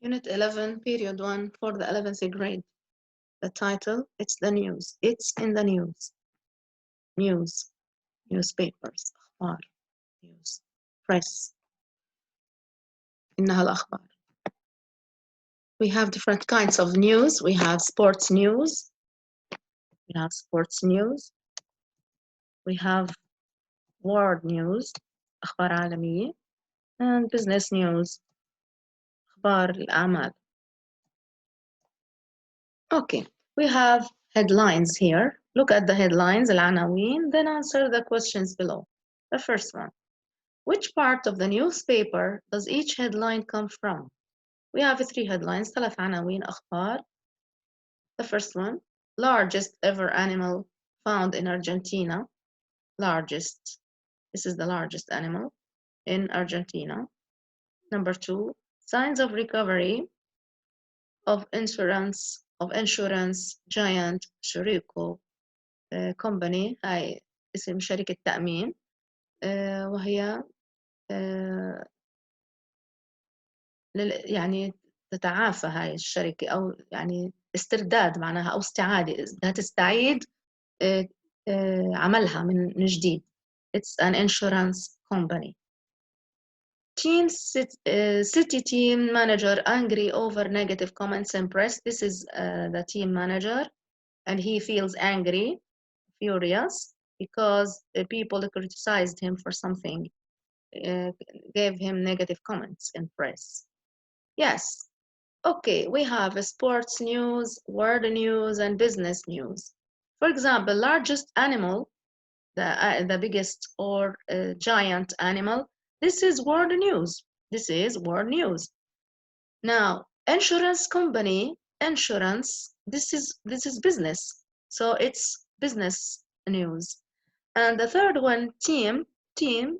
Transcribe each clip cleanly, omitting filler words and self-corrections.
Unit 11, Period 1 for the 11th grade. The title, it's the news. It's in the news. News, newspapers, أخبار, news, press. إنها الأخبار. We have different kinds of news. We have sports news. We have sports news. We have world news, أخبار عالمية. And business news, أخبار الأعمال. Okay, we have headlines here. Look at the headlines, العناوين, then answer the questions below. The first one, which part of the newspaper does each headline come from? We have three headlines, ثلاث عناوين أخبار. The first one, largest ever animal found in Argentina. Largest, this is the largest animal in Argentina. Number two, signs of recovery of insurance giant شريكو company. هاي اسم شركة تأمين وهي يعني تتعافى هاي الشركة أو يعني استرداد معناها أو استعادة بدها تستعيد عملها من جديد. It's an insurance company. City team manager angry over negative comments in press. This is the team manager and he feels angry, furious because people criticized him for something, gave him negative comments in press. Yes. Okay, we have sports news, world news, and business news. For example, largest animal, the biggest or giant animal, this is world news. This is world news. Now, insurance company, insurance, this is business. So it's business news. And the third one, team,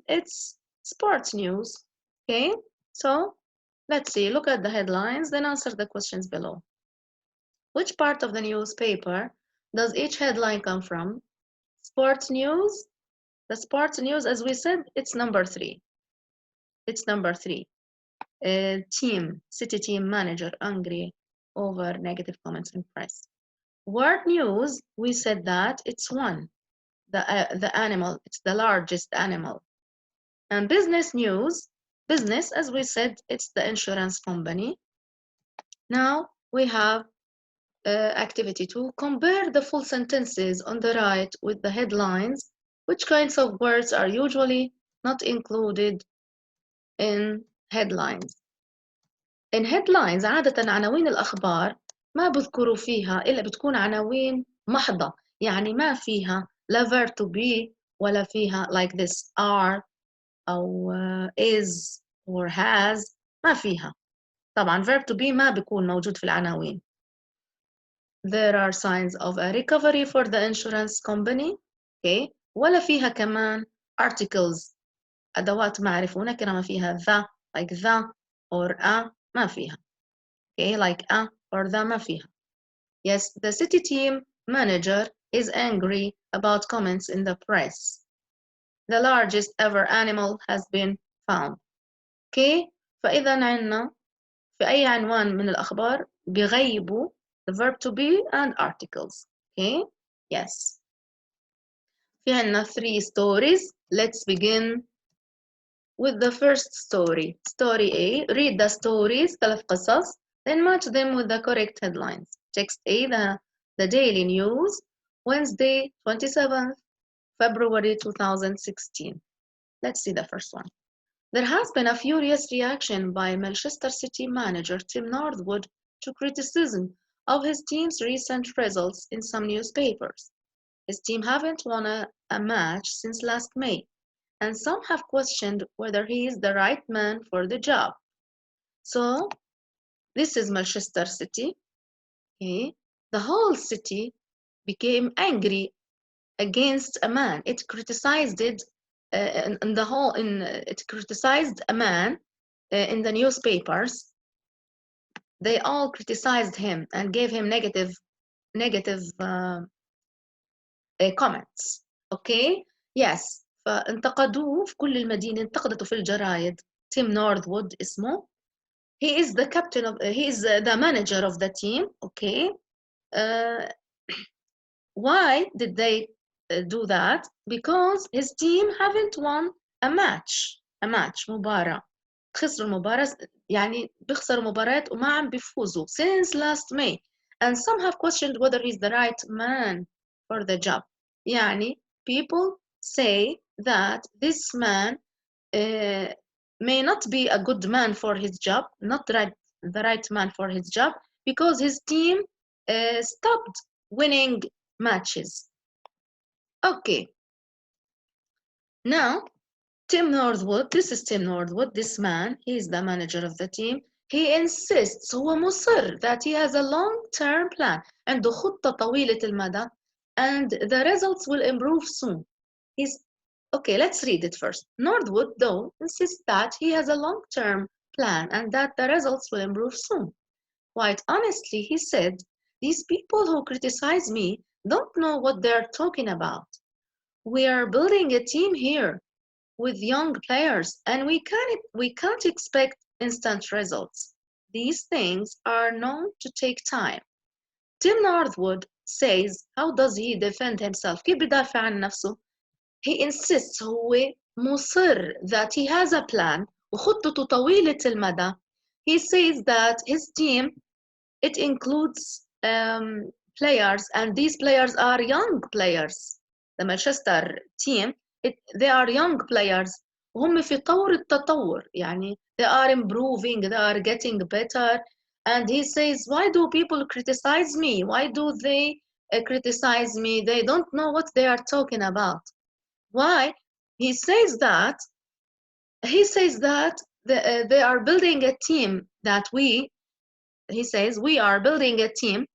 it's sports news. Okay, so let's see, look at the headlines, then answer the questions below. Which part of the newspaper does each headline come from? Sports news. The sports news, as we said, it's number 3. It's number 3. City team manager angry over negative comments in press. World news, we said that it's 1. The animal, it's the largest animal. And business news, business, as we said, it's the insurance company. Now we have activity 2. Compare the full sentences on the right with the headlines. Which kinds of words are usually not included in headlines? In headlines عادة عناوين الأخبار ما بذكروا فيها إلا بتكون عناوين محضة، يعني ما فيها لا verb to be ولا فيها like this are أو is or has، ما فيها. طبعا verb to be ما بيكون موجود في العناوين. There are signs of a recovery for the insurance company. Okay. ولا فيها كمان articles أدوات معرفة ونكرة ما فيها the like the or a ما فيها. Okay, like a or the ما فيها. Yes, the city team manager is angry about comments in the press. The largest ever animal has been found. Okay, فإذا عنا في أي عنوان من الأخبار بيغيبوا the verb to be and articles. Okay, yes. في عنا 3 stories. Let's begin with the first story. Story A. Read the stories, 3 قصص, then match them with the correct headlines. Text A, the Daily News, Wednesday, 27th February 2016. Let's see the first one. There has been a furious reaction by Manchester City manager Tim Northwood to criticism of his team's recent results in some newspapers. His team haven't won a match since last May, and some have questioned whether he is the right man for the job. So, this is Manchester City. Okay. The whole city became angry against a man. It criticized it, it criticized a man in the newspapers. They all criticized him and gave him negative comments. Okay. Yes. فانتقدوه في كل المدينة، انتقدته في الجرايد. تيم نورثوود اسمه. he is the captain of, he is the manager of the team, okay? Uh, why did they do that? Because his team haven't won a match مباراة. خسروا المباراة يعني بيخسروا مباريات وما عم بيفوزوا since last May, and some have questioned whether he's the right man for the job. يعني people say that this man may not be a good man for his job, not the right man for his job, because his team stopped winning matches. Okay, now Tim Northwood, this is Tim Northwood, this man, he is the manager of the team. He insists, هو مصر, that he has a long-term plan عنده خطة طويلة المدى, and the results will improve soon. Okay, let's read it first. Northwood, though, insists that he has a long-term plan and that the results will improve soon. Quite honestly, he said, these people who criticize me don't know what they're talking about. We are building a team here with young players, and we can't expect instant results. These things are known to take time. Tim Northwood says, how does he defend himself? كيف بدافع عن نفسه? He insists, هو مصر that he has a plan وخطته طويلة المدى. He says that his team, it includes players, and these players are young players. The Manchester team, they are young players. وهم في طور التطور يعني they are improving, they are getting better. And he says, why do people criticize me? Why do they criticize me? They don't know what they are talking about. Why? He says that they are building a team that he says we are building a team,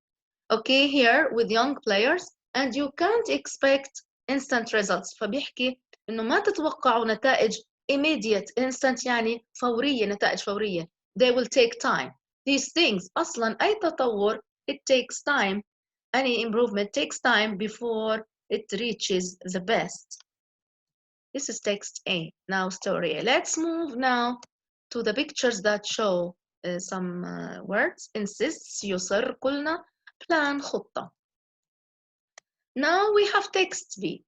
okay, here with young players, and you can't expect instant results. فبيحكي إنه ما تتوقعوا نتائج immediate, instant يعني فورية, نتائج فورية. They will take time. These things, أصلا أي تطور, it takes time. Any improvement takes time before it reaches the best. This is text A. Now story A. Let's move now to the pictures that show some words. Insists, يصر, قلنا, plan, خطة. Now we have text B.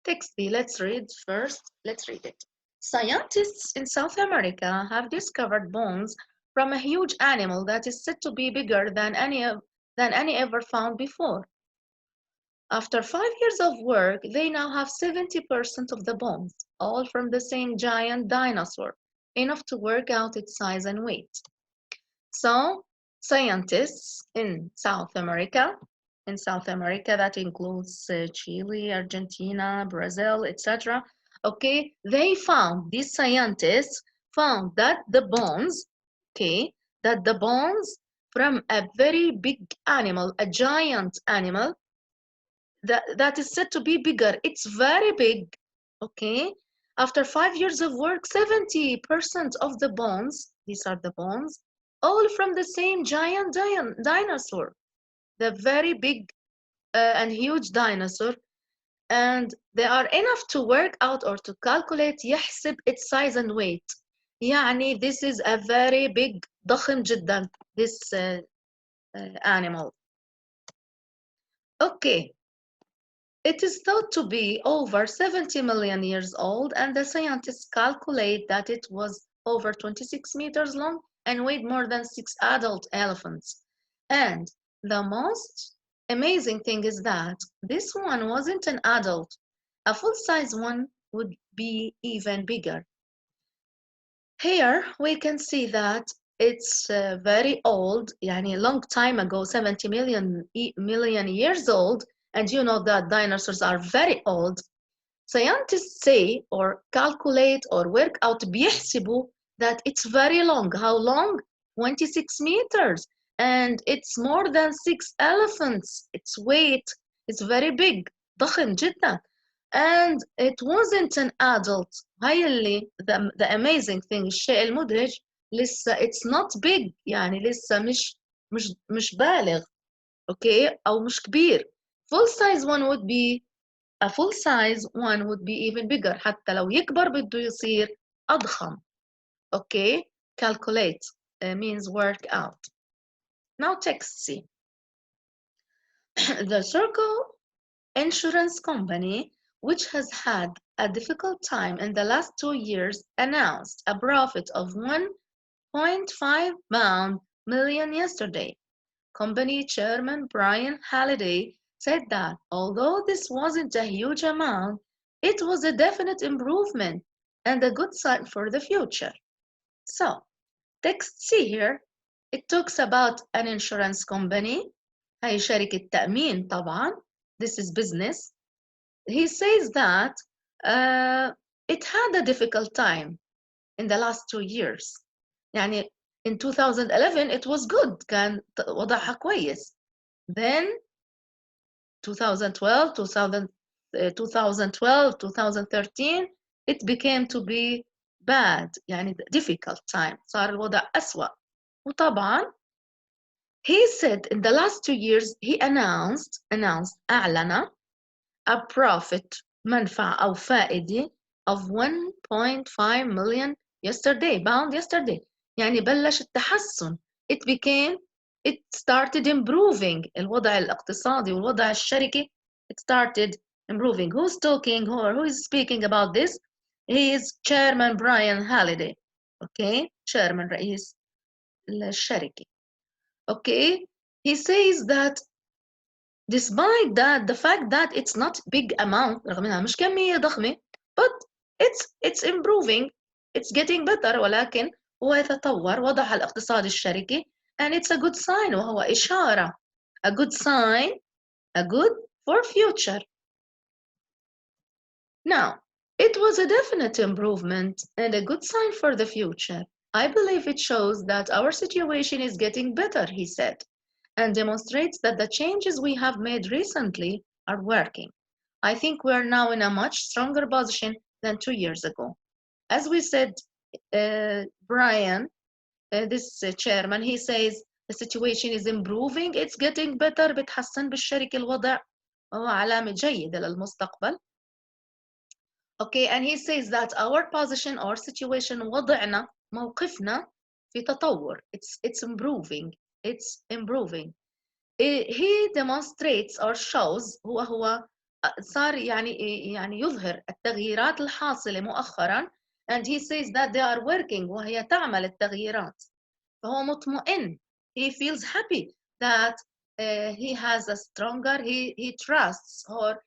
Text B, let's read first. Let's read it. Scientists in South America have discovered bones from a huge animal that is said to be bigger than any ever found before. After 5 years of work, they now have 70% of the bones, all from the same giant dinosaur, enough to work out its size and weight. So, scientists in South America, that includes Chile, Argentina, Brazil, etc. Okay, these scientists found that the bones, from a very big animal, a giant animal, that is said to be bigger. It's very big, okay? After 5 years of work, 70% of the bones, these are the bones, all from the same giant dinosaur, the very big and huge dinosaur, and they are enough to work out or to calculate يحسب its size and weight. يعني this is a very big, ضخم جدا, this animal. Okay. It is thought to be over 70 million years old, and the scientists calculate that it was over 26 meters long and weighed more than 6 adult elephants. And the most amazing thing is that this one wasn't an adult. A full-size one would be even bigger. Here we can see that it's very old, يعني a long time ago, 70 million years old, and you know that dinosaurs are very old. Scientists say or calculate or work out بيحسبوا that it's very long. How long? 26 meters, and it's more than 6 elephants. Its weight is very big, ضخم جدا. And it wasn't an adult. هاي اللي the amazing thing, الشيء المدهش, لسه it's not big, يعني لسه مش بالغ, okay, أو مش كبير. A full size one would be even bigger. حتى لو يكبر بده يصير أضخم. Okay, calculate. means work out. Now text C. The Circle Insurance Company, which has had a difficult time in the last 2 years, announced a profit of £1.5 million yesterday. Company chairman Brian Halliday said that although this wasn't a huge amount, it was a definite improvement and a good sign for the future. So, text C here, it talks about an insurance company. هاي شركة تأمين طبعا. This is business. He says that it had a difficult time in the last 2 years. يعني in 2011 it was good. كان وضعها كويس. Then 2012, 2013 it became to be bad. يعني difficult time. صار الوضع أسوأ. وطبعا he said in the last 2 years he announced أعلن a profit منفعة أو فائدة of 1.5 million pound yesterday. يعني بلش التحسن. It started improving. الوضع الاقتصادي والوضع الشركي it started improving. Who's talking or who is speaking about this? He is Chairman Brian Halliday. Okay, Chairman رئيس الشركة. Okay, he says that despite that, the fact that it's not big amount, رغم إنها مش كمية ضخمة, but it's improving, it's getting better, ولكن هو يتطور وضعها الاقتصادي الشركي, and it's a good sign, وهو إشارة, a good sign, a good for future. Now, it was a definite improvement and a good sign for the future. I believe it shows that our situation is getting better, he said, and demonstrates that the changes we have made recently are working. I think we are now in a much stronger position than 2 years ago. As we said, Brian, this chairman, he says the situation is improving, it's getting better, بتحسن بالشركة الوضع وهو علامة جيدة للمستقبل. Okay, and he says that our position or situation وضعنا موقفنا في تطور. It's improving. It's improving. He demonstrates or shows هو صار يعني يظهر التغييرات الحاصلة مؤخرا, and he says that they are working وهي تعمل التغييرات. فهو مطمئن. He feels happy that he has a stronger, he trusts or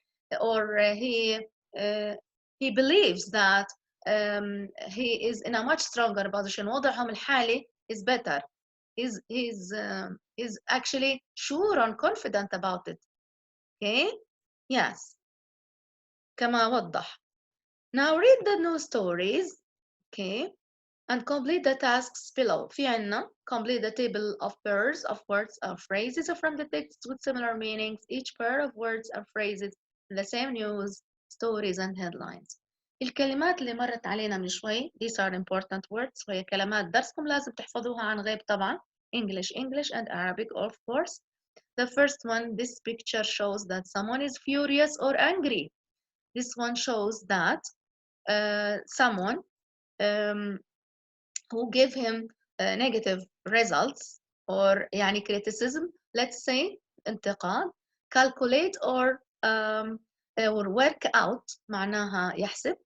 he believes that he is in a much stronger position. وضعهم الحالي is better. He's actually sure and confident about it. Okay? Yes. كما وضح. Now read the news stories. Okay? And complete the tasks below. في عنا complete the table of pairs of words or phrases from the text with similar meanings. Each pair of words or phrases in the same news, stories and headlines. الكلمات اللي مرت علينا من شوي, these are important words, وهي كلمات درسكم لازم تحفظوها عن غيب طبعا. English and Arabic, of course. The first one, this picture shows that someone is furious or angry. This one shows that someone who give him negative results or يعني criticism, let's say انتقاد, calculate or work out معناها يحسب,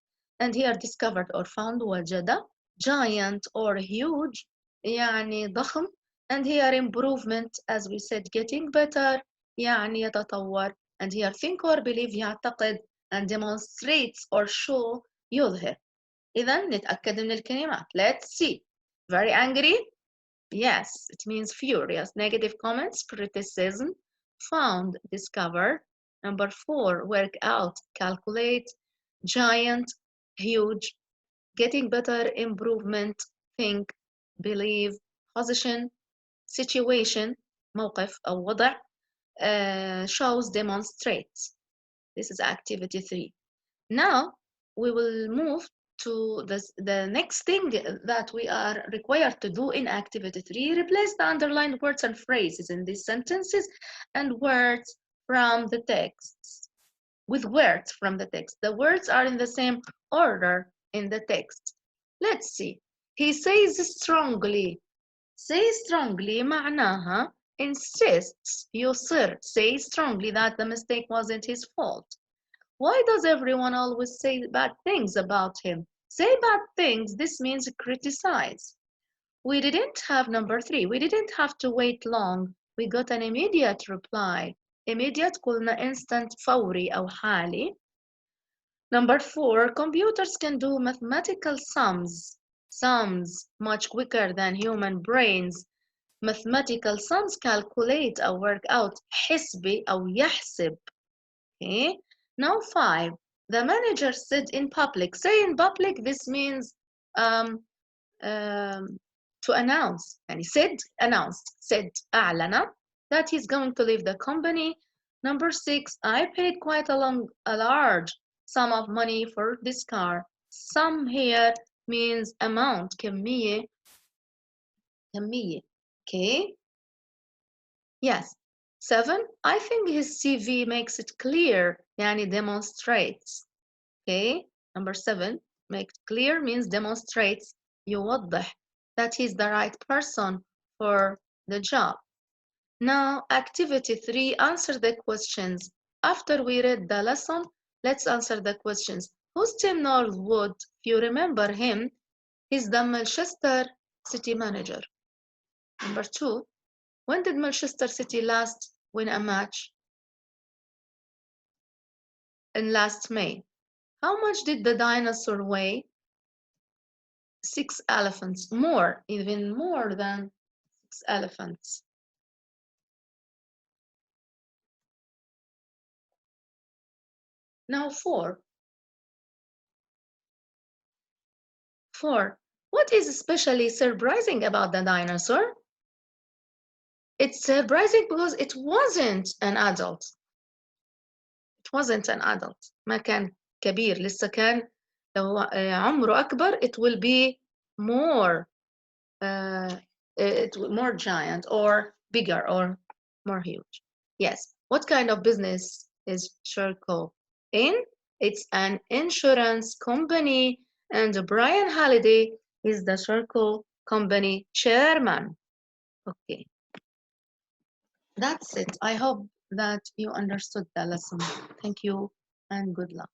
and here discovered or found وجد, giant or huge يعني ضخم, and here improvement as we said getting better يعني يتطور, and here think or believe يعتقد, and demonstrates or show يظهر. إذا نتأكد من الكلمات. Let's see. Very angry? Yes, it means furious. Negative comments, criticism. Found, discovered. Number 4, work out, calculate. Giant, huge. Getting better, improvement. Think, believe. Position, situation. موقف أو وضع. Shows, demonstrates. This is activity 3. Now we will move to the next thing that we are required to do in activity 3. Replace the underlined words and phrases in these sentences and words from the text with words from the text. The words are in the same order in the text. Let's see. He says strongly. Say strongly معناها insists, يصر. Say strongly that the mistake wasn't his fault. Why does everyone always say bad things about him? Say bad things, this means criticize. We didn't have number 3. We didn't have to wait long. We got an immediate reply. Immediate قلنا instant فوري أو حالي. Number 4, computers can do mathematical sums much quicker than human brains. Mathematical sums calculate or work out حسبي أو يحسب. Okay. Now 5, the manager said in public. Say in public, this means um, to announce. يعني said, announced, said, أعلن that he's going to leave the company. Number 6, I paid quite a large sum of money for this car. Sum here means amount, كمية. Okay. Yes. 7, I think his CV makes it clear, يعني demonstrates. Okay. Number 7, make it clear means demonstrates, يوضح that he's the right person for the job. Now, activity 3, answer the questions. After we read the lesson, let's answer the questions. Who's Tim Norwood? If you remember him, he's the Manchester City manager. Number 2, when did Manchester City last win a match? In last May. How much did the dinosaur weigh? 6 elephants. More, even more than 6 elephants. Now 4. 4. What is especially surprising about the dinosaur? It's surprising because it wasn't an adult. It wasn't an adult. ما كان كبير. لسه كان لو عمره أكبر it will be more more giant or bigger or more huge. Yes. What kind of business is Sherco in? It's an insurance company, and Brian Halliday is the Sherco company chairman. Okay. That's it. I hope that you understood the lesson. Thank you and good luck.